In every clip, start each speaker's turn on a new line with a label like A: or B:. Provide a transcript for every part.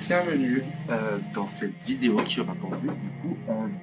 A: Bienvenue dans cette vidéo qui aura pour but du coup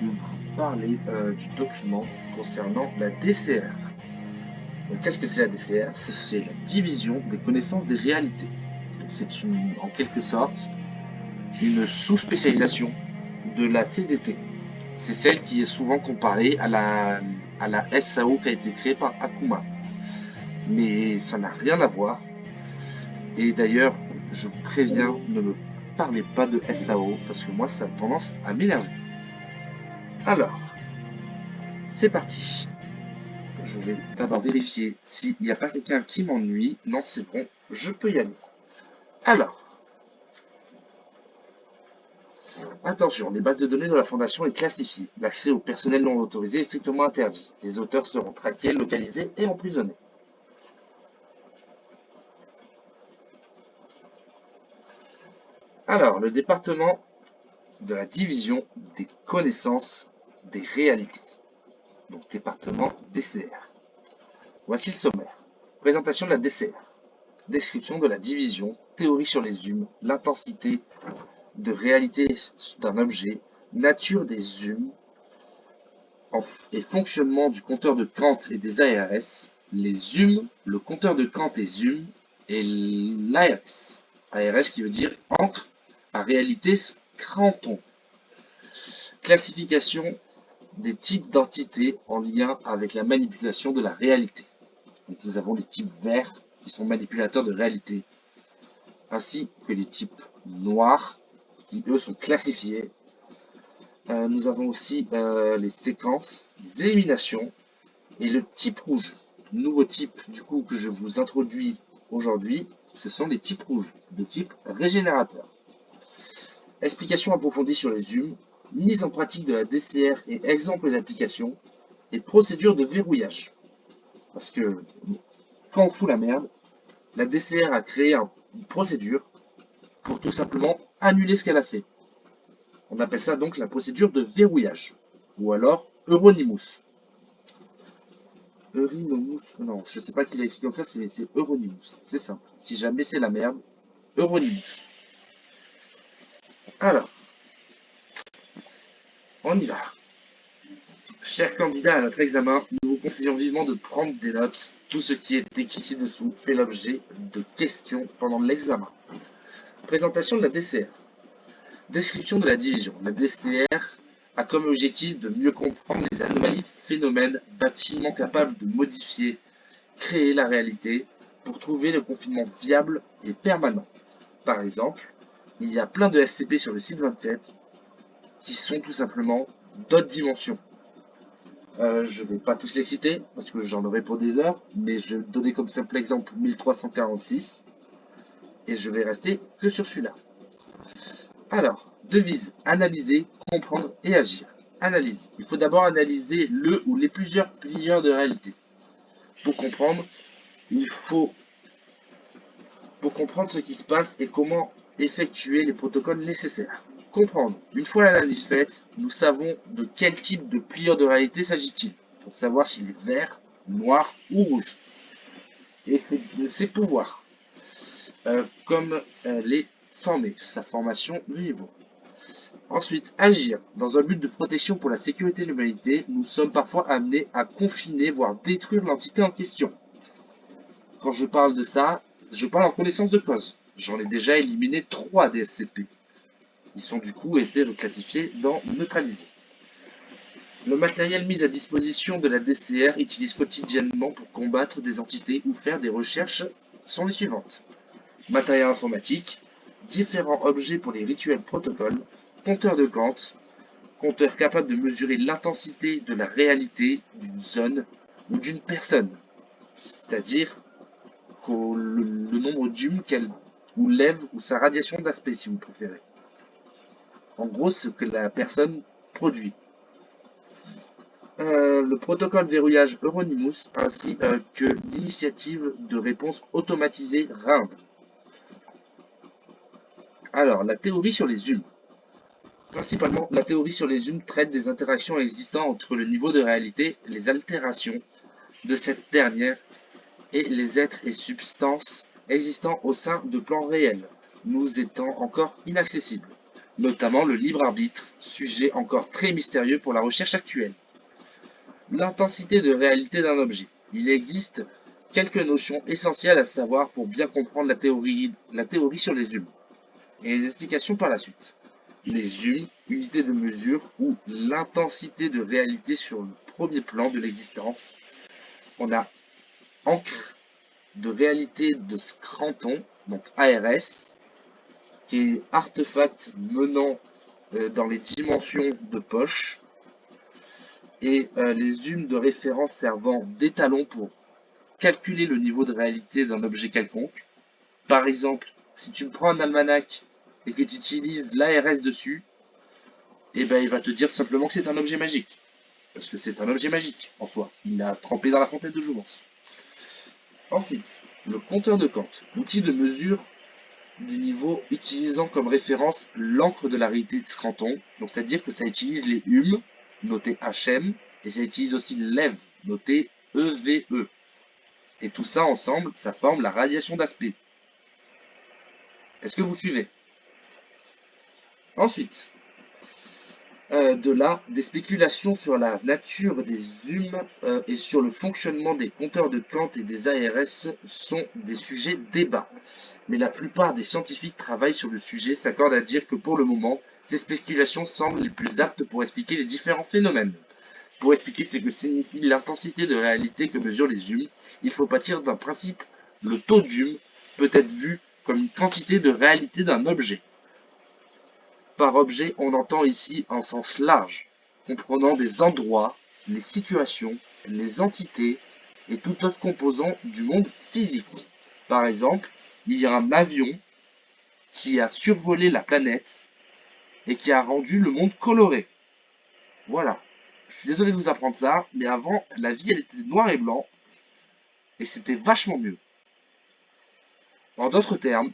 A: de vous parler du document concernant la DCR. Donc, qu'est-ce que c'est la DCR? C'est la division des connaissances des réalités. Donc, c'est en quelque sorte une sous-spécialisation de la CDT. C'est celle qui est souvent comparée à la SAO qui a été créée par Akuma. Mais ça n'a rien à voir. Et d'ailleurs, je vous préviens, ne me parlez pas de SAO parce que moi ça a tendance à m'énerver. Alors, c'est parti. Je vais d'abord vérifier s'il n'y a pas quelqu'un qui m'ennuie. Non, c'est bon, je peux y aller. Alors, attention, les bases de données de la Fondation est classifiée. L'accès au personnel non autorisé est strictement interdit. Les auteurs seront traqués, localisés et emprisonnés. Alors, le département de la division des connaissances des réalités. Donc, département DCR. Voici le sommaire. Présentation de la DCR. Description de la division, théorie sur les zooms, l'intensité de réalité d'un objet, nature des zooms et fonctionnement du compteur de Kant et des ARS, les zooms, le compteur de Kant et zoom et l'ARS. ARS qui veut dire encre à réalité cranton. Classification des types d'entités en lien avec la manipulation de la réalité. Donc nous avons les types verts qui sont manipulateurs de réalité, ainsi que les types noirs qui eux sont classifiés. Nous avons aussi les séquences, les éliminations et le type rouge. Nouveau type du coup que je vous introduis aujourd'hui, ce sont les types rouges, de type régénérateur. Explication approfondie sur les zooms, mise en pratique de la DCR et exemples d'application et procédure de verrouillage. Parce que quand on fout la merde, la DCR a créé une procédure pour tout simplement annuler ce qu'elle a fait. On appelle ça donc la procédure de verrouillage, ou alors Euronymous. Euronymous, non, je sais pas qui l'a écrit comme ça, c'est Euronymous, c'est simple. Si jamais c'est la merde, Euronymous. Alors, on y va. Chers candidats à notre examen, nous vous conseillons vivement de prendre des notes. Tout ce qui est écrit ci-dessous fait l'objet de questions pendant l'examen. Présentation de la DCR. Description de la division. La DCR a comme objectif de mieux comprendre les anomalies, phénomènes, bâtiments capables de modifier, créer la réalité pour trouver le confinement viable et permanent. Par exemple, il y a plein de SCP sur le site 27 qui sont tout simplement d'autres dimensions. Je ne vais pas tous les citer parce que j'en aurai pour des heures, mais je vais donner comme simple exemple 1346 et je vais rester que sur celui-là. Alors, devise, analyser, comprendre et agir. Analyse. Il faut d'abord analyser le ou les plusieurs plieurs de réalité. Pour comprendre, il faut pour comprendre ce qui se passe et comment effectuer les protocoles nécessaires. Comprendre. Une fois l'analyse faite, nous savons de quel type de plieur de réalité s'agit-il, pour savoir s'il est vert, noir ou rouge. Et c'est de ses pouvoirs, comme les former, sa formation de niveau. Ensuite, agir. Dans un but de protection pour la sécurité de l'humanité, nous sommes parfois amenés à confiner, voire détruire l'entité en question. Quand je parle de ça, je parle en connaissance de cause. J'en ai déjà éliminé 3 des SCP. Ils sont du coup été reclassifiés dans neutralisés. Le matériel mis à disposition de la DCR utilise quotidiennement pour combattre des entités ou faire des recherches sont les suivantes. Matériel informatique, différents objets pour les rituels protocoles, compteur de Kant, compteur capable de mesurer l'intensité de la réalité d'une zone ou d'une personne, c'est-à-dire le nombre d'humes qu'elle ou lève ou sa radiation d'aspect si vous préférez. En gros, ce que la personne produit. Le protocole verrouillage Euronymous ainsi que l'initiative de réponse automatisée RIMD. Alors, la théorie sur les zooms. Principalement, la théorie sur les zooms traite des interactions existant entre le niveau de réalité, les altérations de cette dernière et les êtres et substances existant au sein de plans réels. nous étant encore inaccessibles, notamment le libre arbitre, sujet encore très mystérieux pour la recherche actuelle. L'intensité de réalité d'un objet. Il existe quelques notions essentielles à savoir pour bien comprendre la théorie sur les humes, et les explications par la suite. Les humes, unité de mesure ou l'intensité de réalité sur le premier plan de l'existence. On a encre de réalité de Scranton, donc ARS, qui est artefact menant dans les dimensions de poche, et les humes de référence servant d'étalon pour calculer le niveau de réalité d'un objet quelconque. Par exemple, si tu prends un almanach et que tu utilises l'ARS dessus, eh ben, il va te dire simplement que c'est un objet magique. Parce que c'est un objet magique en soi. Il a trempé dans la fontaine de jouvence. Ensuite, le compteur de Kant, outil de mesure du niveau utilisant comme référence l'encre de la réalité de Scranton. Donc c'est-à-dire que ça utilise les humes, noté HM, et ça utilise aussi l'EV, noté EVE. Et tout ça ensemble, ça forme la radiation d'aspect. Est-ce que vous suivez? Ensuite, de là, des spéculations sur la nature des humes et sur le fonctionnement des compteurs de Kant et des ARS sont des sujets débat. Mais la plupart des scientifiques travaillent sur le sujet s'accordent à dire que pour le moment, ces spéculations semblent les plus aptes pour expliquer les différents phénomènes. Pour expliquer ce que signifie l'intensité de réalité que mesurent les humes, il faut partir d'un principe. Le taux d'hume peut être vu comme une quantité de réalité d'un objet. Par objet, on entend ici un sens large, comprenant des endroits, les situations, les entités et tout autre composant du monde physique. Par exemple, il y a un avion qui a survolé la planète et qui a rendu le monde coloré. Voilà. Je suis désolé de vous apprendre ça, mais avant, la vie, elle était noir et blanc, et c'était vachement mieux. En d'autres termes,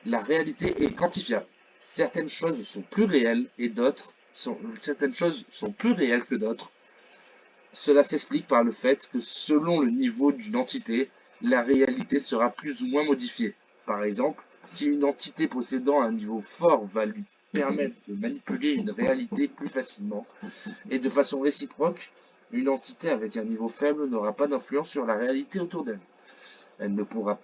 A: la réalité est quantifiable. Certaines choses sont plus réelles et certaines choses sont plus réelles que d'autres. Cela s'explique par le fait que selon le niveau d'une entité, la réalité sera plus ou moins modifiée. Par exemple, si une entité possédant un niveau fort va lui permettre de manipuler une réalité plus facilement et de façon réciproque, une entité avec un niveau faible n'aura pas d'influence sur la réalité autour d'elle. Elle ne pourra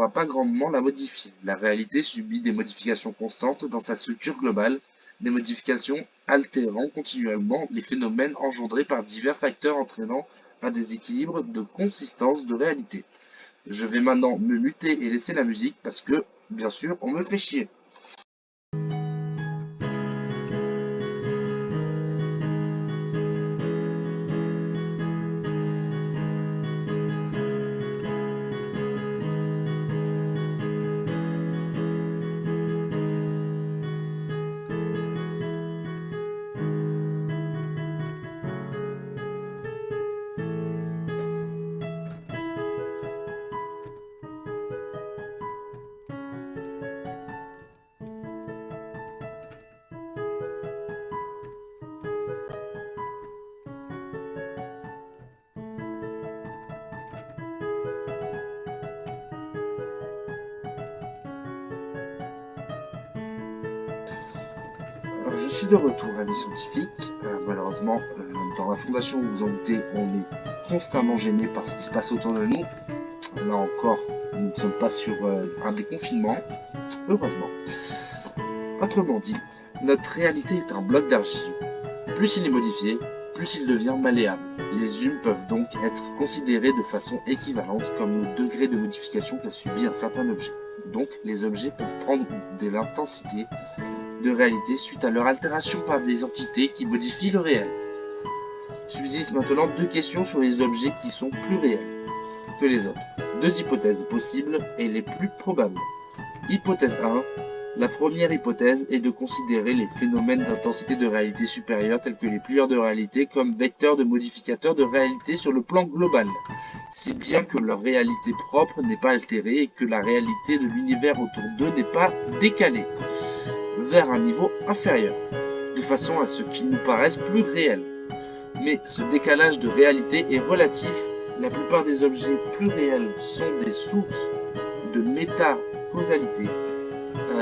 A: pas grandement la modifier. La réalité subit des modifications constantes dans sa structure globale, des modifications altérant continuellement les phénomènes engendrés par divers facteurs entraînant un déséquilibre de consistance de réalité. Je vais maintenant me muter et laisser la musique parce que, bien sûr, on me fait chier. Alors, je suis de retour, amis scientifiques. Malheureusement, dans la fondation, vous vous en doutez, on est constamment gêné par ce qui se passe autour de nous. Là encore, nous ne sommes pas sur un déconfinement, heureusement. Autrement dit, notre réalité est un bloc d'argile. Plus il est modifié, plus il devient malléable. Les humes peuvent donc être considérés de façon équivalente comme le degré de modification qu'a subi un certain objet. Donc, les objets peuvent prendre de l'intensité de réalité suite à leur altération par des entités qui modifient le réel. Subsistent maintenant deux questions sur les objets qui sont plus réels que les autres. Deux hypothèses possibles et les plus probables. Hypothèse 1. La première hypothèse est de considérer les phénomènes d'intensité de réalité supérieure tels que les plieurs de réalité comme vecteurs de modificateurs de réalité sur le plan global, si bien que leur réalité propre n'est pas altérée et que la réalité de l'univers autour d'eux n'est pas décalée vers un niveau inférieur, de façon à ce qu'ils nous paraissent plus réels. Mais ce décalage de réalité est relatif. La plupart des objets plus réels sont des sources de causalité.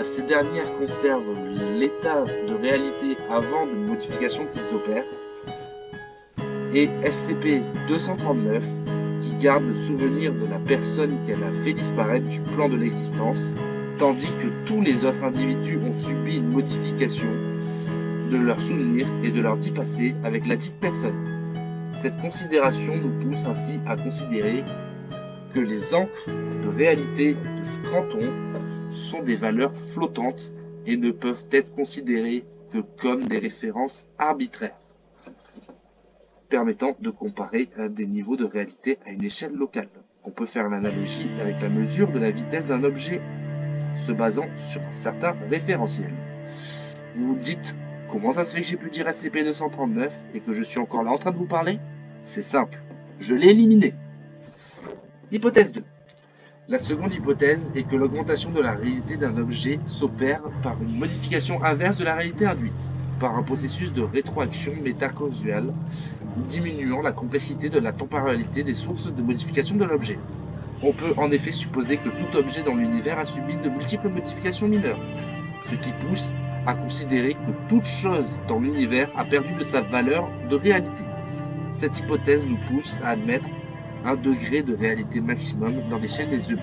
A: Ces dernières conservent l'état de réalité avant de modification qu'ils opèrent. Et SCP-239 qui garde le souvenir de la personne qu'elle a fait disparaître du plan de l'existence, tandis que tous les autres individus ont subi une modification de leurs souvenirs et de leur vie passée avec la dite personne. Cette considération nous pousse ainsi à considérer que les encres de réalité de Scranton sont des valeurs flottantes et ne peuvent être considérées que comme des références arbitraires, permettant de comparer des niveaux de réalité à une échelle locale. On peut faire l'analogie avec la mesure de la vitesse d'un objet se basant sur un certain référentiel. Vous vous dites, comment ça se fait que j'ai pu dire SCP-239 et que je suis encore là en train de vous parler? C'est simple, je l'ai éliminé. Hypothèse 2. La seconde hypothèse est que l'augmentation de la réalité d'un objet s'opère par une modification inverse de la réalité induite, par un processus de rétroaction métacausale, diminuant la complexité de la temporalité des sources de modification de l'objet. On peut en effet supposer que tout objet dans l'univers a subi de multiples modifications mineures, ce qui pousse à considérer que toute chose dans l'univers a perdu de sa valeur de réalité. Cette hypothèse nous pousse à admettre un degré de réalité maximum dans l'échelle des humes.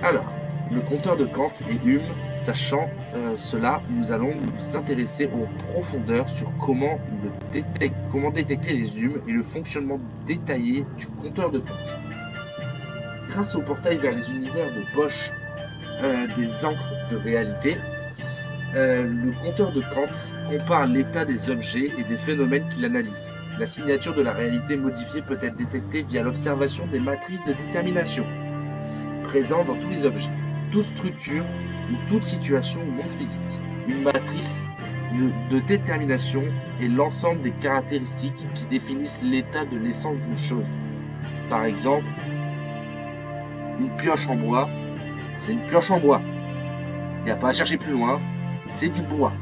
A: Alors, le compteur de Kant et Hume, sachant cela, nous allons nous intéresser aux profondeurs sur comment détecter les humes et le fonctionnement détaillé du compteur de Kant. Grâce au portail vers les univers de Bosch des encres de réalité, le compteur de Kant compare l'état des objets et des phénomènes qu'il analyse. La signature de la réalité modifiée peut être détectée via l'observation des matrices de détermination présentes dans tous les objets, toute structure ou toute situation ou monde physique. Une matrice de détermination est l'ensemble des caractéristiques qui définissent l'état de l'essence d'une chose. Par exemple, une pioche en bois, c'est une pioche en bois. Il n'y a pas à chercher plus loin, c'est du bois.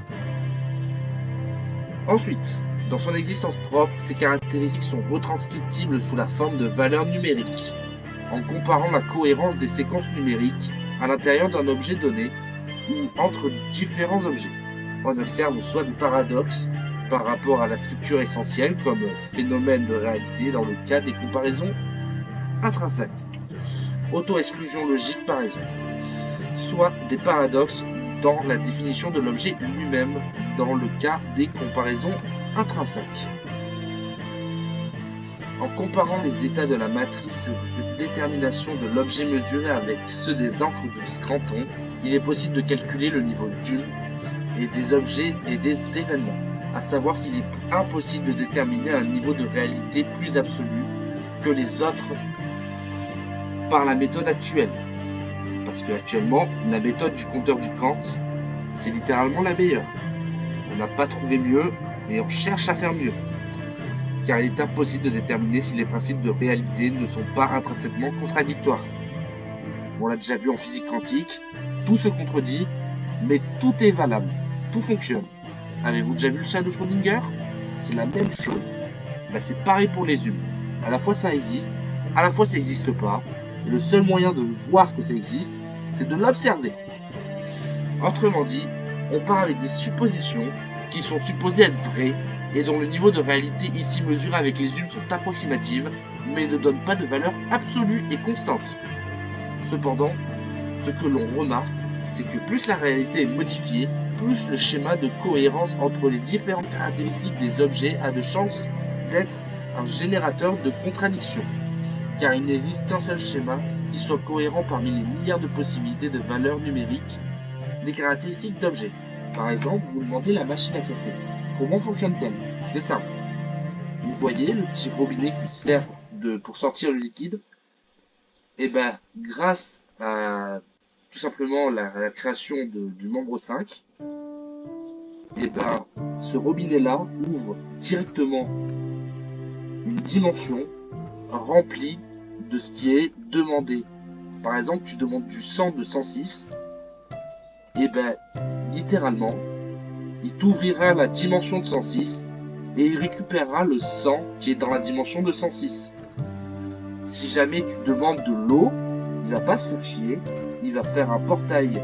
A: Ensuite, dans son existence propre, ces caractéristiques sont retranscriptibles sous la forme de valeurs numériques, en comparant la cohérence des séquences numériques à l'intérieur d'un objet donné ou entre différents objets. On observe soit des paradoxes par rapport à la structure essentielle, comme phénomène de réalité dans le cas des comparaisons intrinsèques, auto-exclusion logique par exemple, soit des paradoxes dans la définition de l'objet lui-même dans le cas des comparaisons intrinsèques. En comparant les états de la matrice de détermination de l'objet mesuré avec ceux des encres de Scranton, il est possible de calculer le niveau d'hume et des objets et des événements, à savoir qu'il est impossible de déterminer un niveau de réalité plus absolu que les autres par la méthode actuelle. Parce qu'actuellement, la méthode du compteur du Kant, c'est littéralement la meilleure. On n'a pas trouvé mieux et on cherche à faire mieux. Car il est impossible de déterminer si les principes de réalité ne sont pas intrinsèquement contradictoires. On l'a déjà vu en physique quantique, tout se contredit, mais tout est valable, tout fonctionne. Avez-vous déjà vu le chat de Schrödinger? C'est la même chose. Là, c'est pareil pour les humes. À la fois ça existe, à la fois ça n'existe pas. Et le seul moyen de voir que ça existe, c'est de l'observer. Autrement dit, on part avec des suppositions qui sont supposées être vraies et dont le niveau de réalité ici mesuré avec les humes sont approximatives, mais ne donnent pas de valeur absolue et constante. Cependant, ce que l'on remarque, c'est que plus la réalité est modifiée, plus le schéma de cohérence entre les différentes caractéristiques des objets a de chances d'être un générateur de contradictions, car il n'existe qu'un seul schéma qui soit cohérent parmi les milliards de possibilités de valeurs numériques des caractéristiques d'objets. Par exemple, vous demandez la machine à café. Comment fonctionne-t-elle? C'est simple. Vous voyez le petit robinet qui sert pour sortir le liquide? Et bien, grâce à tout simplement la création du membre 5, et ben, ce robinet-là ouvre directement une dimension remplie de ce qui est demandé. Par exemple, tu demandes du 100 de 106, et ben, littéralement, il t'ouvrira la dimension de 106 et il récupérera le 100 qui est dans la dimension de 106. Si jamais tu demandes de l'eau, il va pas se faire chier, il va faire un portail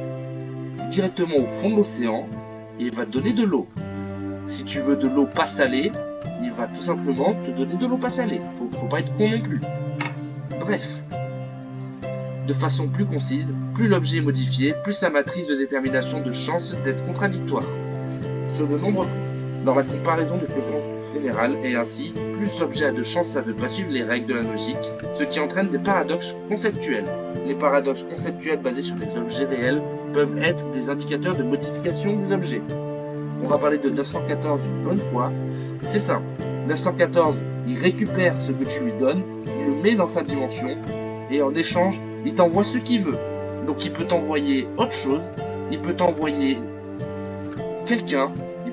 A: directement au fond de l'océan et il va te donner de l'eau. Si tu veux de l'eau pas salée, il va tout simplement te donner de l'eau pas salée. Faut pas être con non plus. Bref, de façon plus concise, plus l'objet est modifié, plus sa matrice de détermination de chance d'être contradictoire sur de nombreux points dans la comparaison des fréquences générales, et ainsi, plus l'objet a de chances à ne pas suivre les règles de la logique, ce qui entraîne des paradoxes conceptuels. Les paradoxes conceptuels basés sur des objets réels peuvent être des indicateurs de modification des objets. On va parler de 914 une bonne fois. C'est simple. 914, il récupère ce que tu lui donnes, il le met dans sa dimension, et en échange, il t'envoie ce qu'il veut. Donc il peut t'envoyer autre chose, il peut t'envoyer quelqu'un, il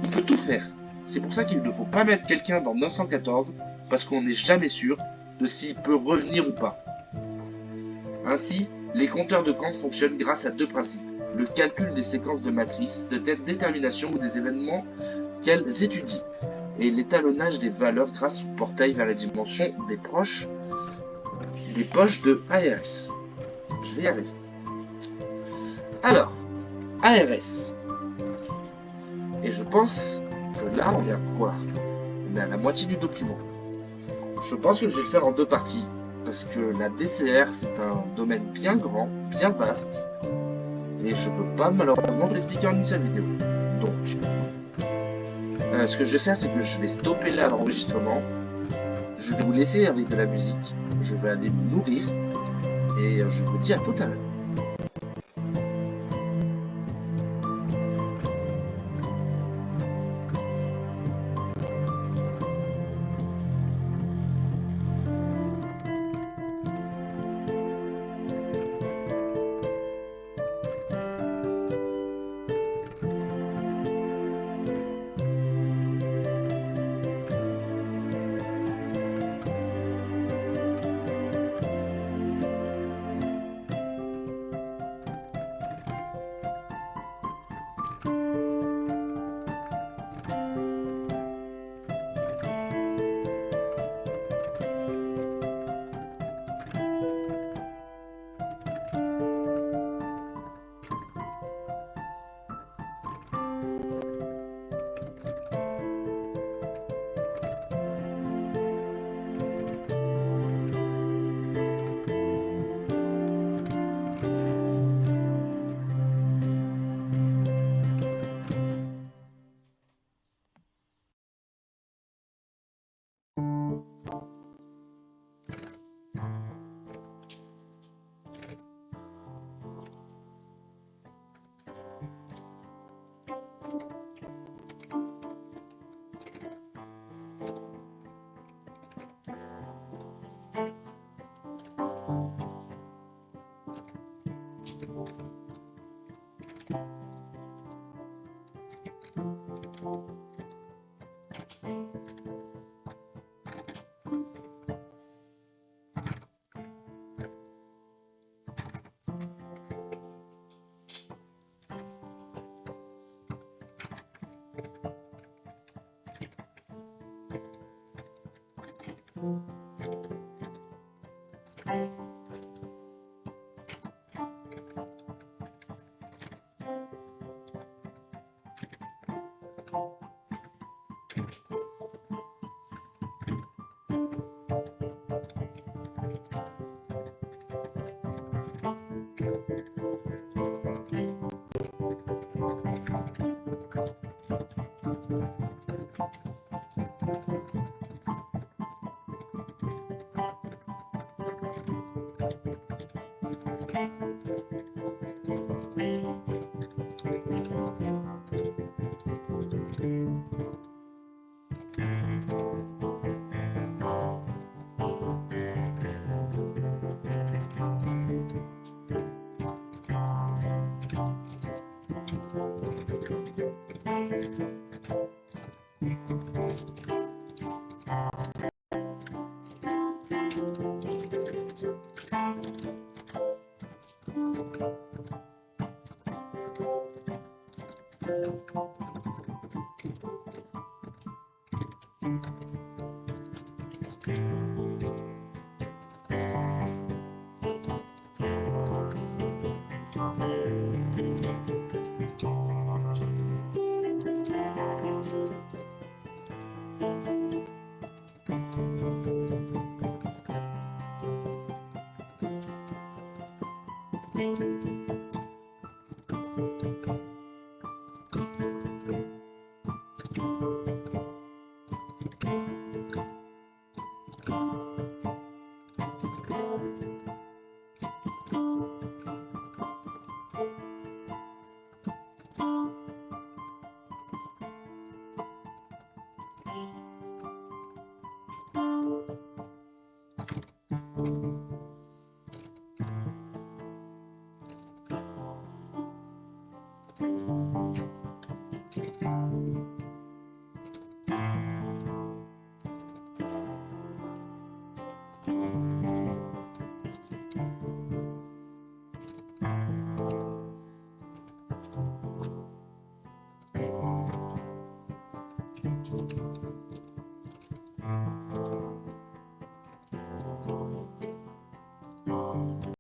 A: peut tout faire. C'est pour ça qu'il ne faut pas mettre quelqu'un dans 914, parce qu'on n'est jamais sûr de s'il peut revenir ou pas. Ainsi, les compteurs de Kant fonctionnent grâce à deux principes. Le calcul des séquences de matrices, de détermination ou des événements qu'elles étudient, et l'étalonnage des valeurs grâce au portail vers les dimensions des poches de ARS. Je vais y arriver. Alors, ARS. Et je pense que là, on est à quoi? On est à la moitié du document. Je pense que je vais le faire en deux parties, parce que la DCR, c'est un domaine bien grand, bien vaste, et je peux pas malheureusement l'expliquer en une seule vidéo. Donc, ce que je vais faire, c'est que je vais stopper là l'enregistrement, je vais vous laisser avec de la musique, je vais aller me nourrir, et je vous dis à tout à l'heure.